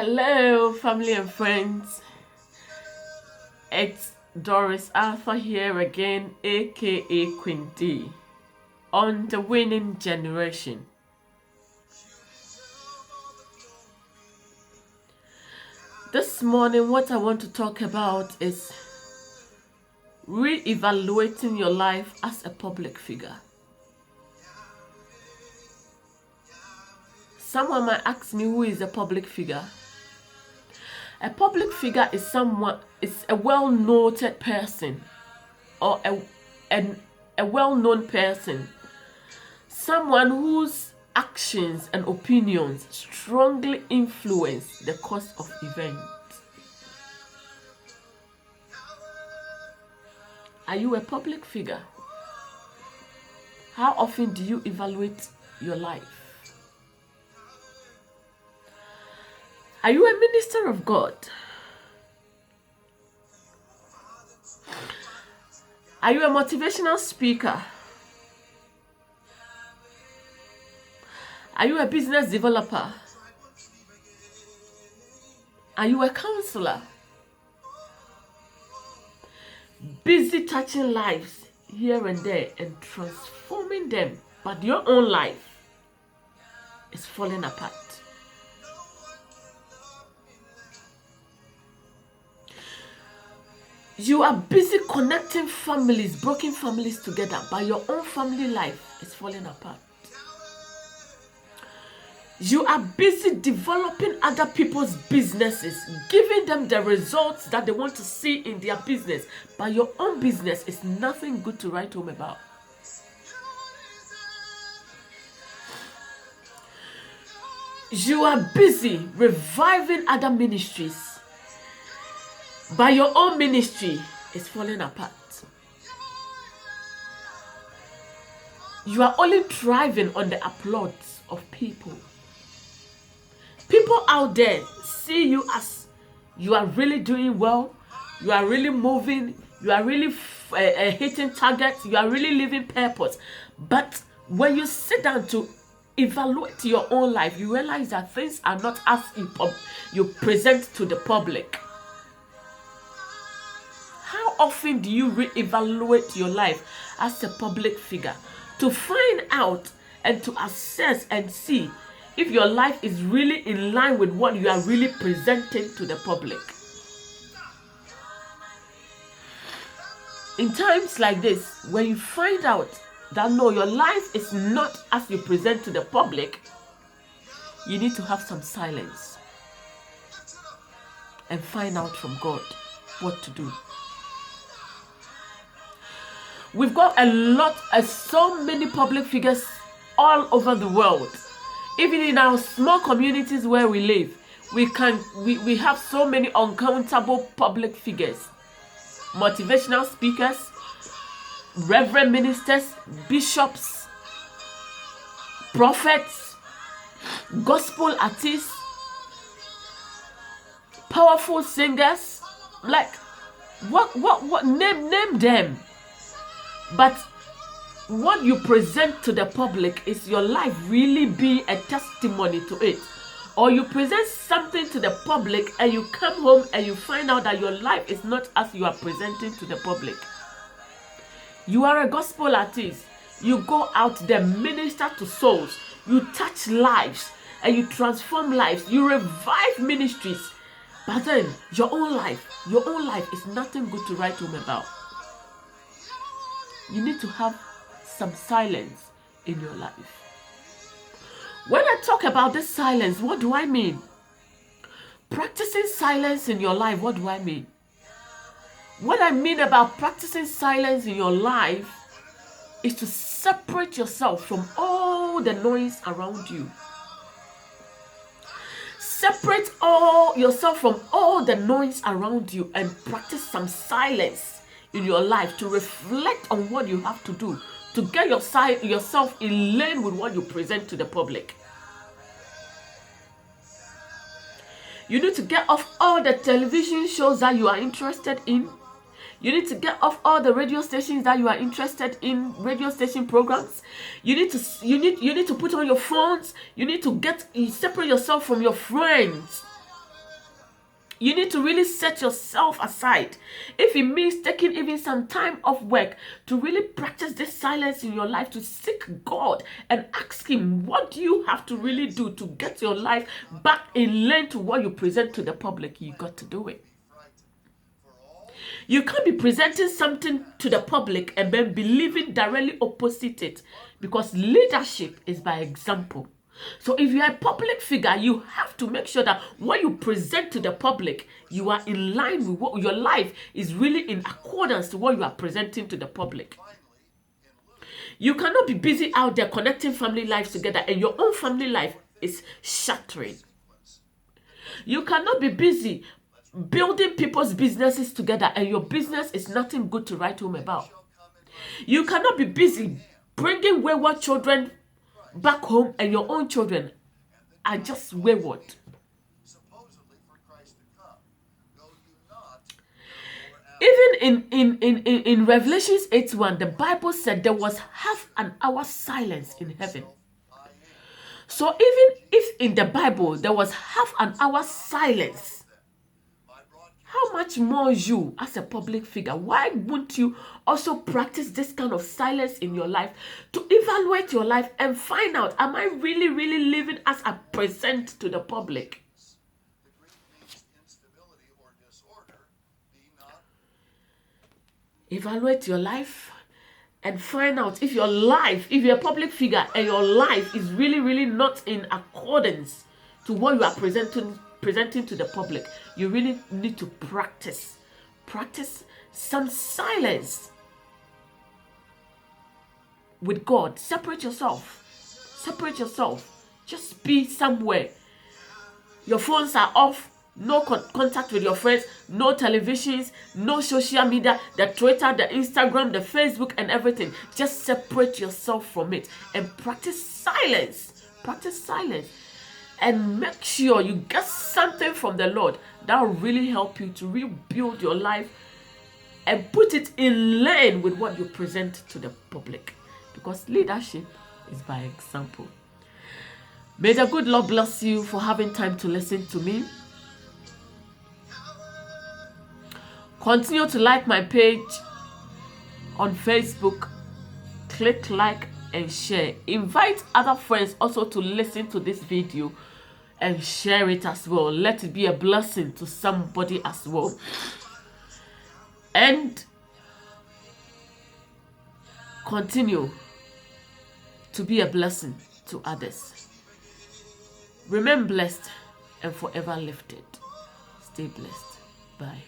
Hello, family and friends. It's Doris Alpha here again, aka Queen D, on the winning generation. This morning, what I want to talk about is re-evaluating your life as a public figure. Someone might ask me, who is a public figure? A public figure is a well-noted person or a well-known person. Someone whose actions and opinions strongly influence the course of events. Are you a public figure? How often do you evaluate your life? Are you a minister of God? Are you a motivational speaker? Are you a business developer? Are you a counselor? Busy touching lives here and there and transforming them, but your own life is falling apart. You are busy connecting families, broken families together, but your own family life is falling apart. You are busy developing other people's businesses, giving them the results that they want to see in their business, but your own business is nothing good to write home about. You are busy reviving other ministries, but your own ministry is falling apart. You are only thriving on the applause of people. People out there see you as you are really doing well, you are really moving, you are really hitting targets, you are really living purpose. But when you sit down to evaluate your own life, you realize that things are not as you present to the public. How often do you re-evaluate your life as a public figure to find out and to assess and see if your life is really in line with what you are really presenting to the public? In times like this, when you find out that no, your life is not as you present to the public, you need to have some silence and find out from God what to do. We've got so many public figures all over the world. Even in our small communities where we live, we have so many uncountable public figures. Motivational speakers, reverend ministers, bishops, prophets, gospel artists, powerful singers, like what name them. But what you present to the public, is your life really be a testimony to it? Or you present something to the public and you come home and you find out that your life is not as you are presenting to the public. You are a gospel artist. You go out there, minister to souls. You touch lives and you transform lives. You revive ministries. But then your own life is nothing good to write home about. You need to have some silence in your life. When I talk about this silence, what do I mean? Practicing silence in your life, what do I mean? What I mean about practicing silence in your life is to separate yourself from all the noise around you. Separate yourself from all the noise around you and practice some silence in your life to reflect on what you have to do to get yourself in line with what you present to the public. You need to get off all the television shows that you are interested in. You need to get off all the radio stations that you are interested in, radio station programs. You need to put on your phones. You need to separate yourself from your friends. You need to really set yourself aside. If it means taking even some time off work to really practice this silence in your life, to seek God and ask Him, what do you have to really do to get your life back in line to what you present to the public? You got to do it. You can't be presenting something to the public and then believing directly opposite it, because leadership is by example. So if you are a public figure, you have to make sure that what you present to the public, you are in line with what your life is really in accordance to what you are presenting to the public. You cannot be busy out there connecting family lives together and your own family life is shattering. You cannot be busy building people's businesses together and your business is nothing good to write home about. You cannot be busy bringing wayward children back home and your own children are just wayward. Even in Revelations 8:1, the Bible said there was half an hour silence in heaven. So even if in the Bible there was half an hour silence, how much more you as a public figure? Why wouldn't you also practice this kind of silence in your life to evaluate your life and find out, am I really, really living as I present to the public? Evaluate your life and find out if your life, if you're a public figure and your life is really, really not in accordance to what you are presenting to the public. You really need to practice some silence with God. Separate yourself. Just be somewhere. Your phones are off. No contact with your friends. No televisions. No social media. The Twitter, the Instagram, the Facebook and everything. Just separate yourself from it and practice silence. And make sure you get something from the Lord that will really help you to rebuild your life and put it in line with what you present to the public. Because leadership is by example. May the good Lord bless you for having time to listen to me. Continue to like my page on Facebook. Click like and share. Invite other friends also to listen to this video and share it as well. Let it be a blessing to somebody as well. And continue to be a blessing to others. Remain blessed and forever lifted. Stay blessed. Bye.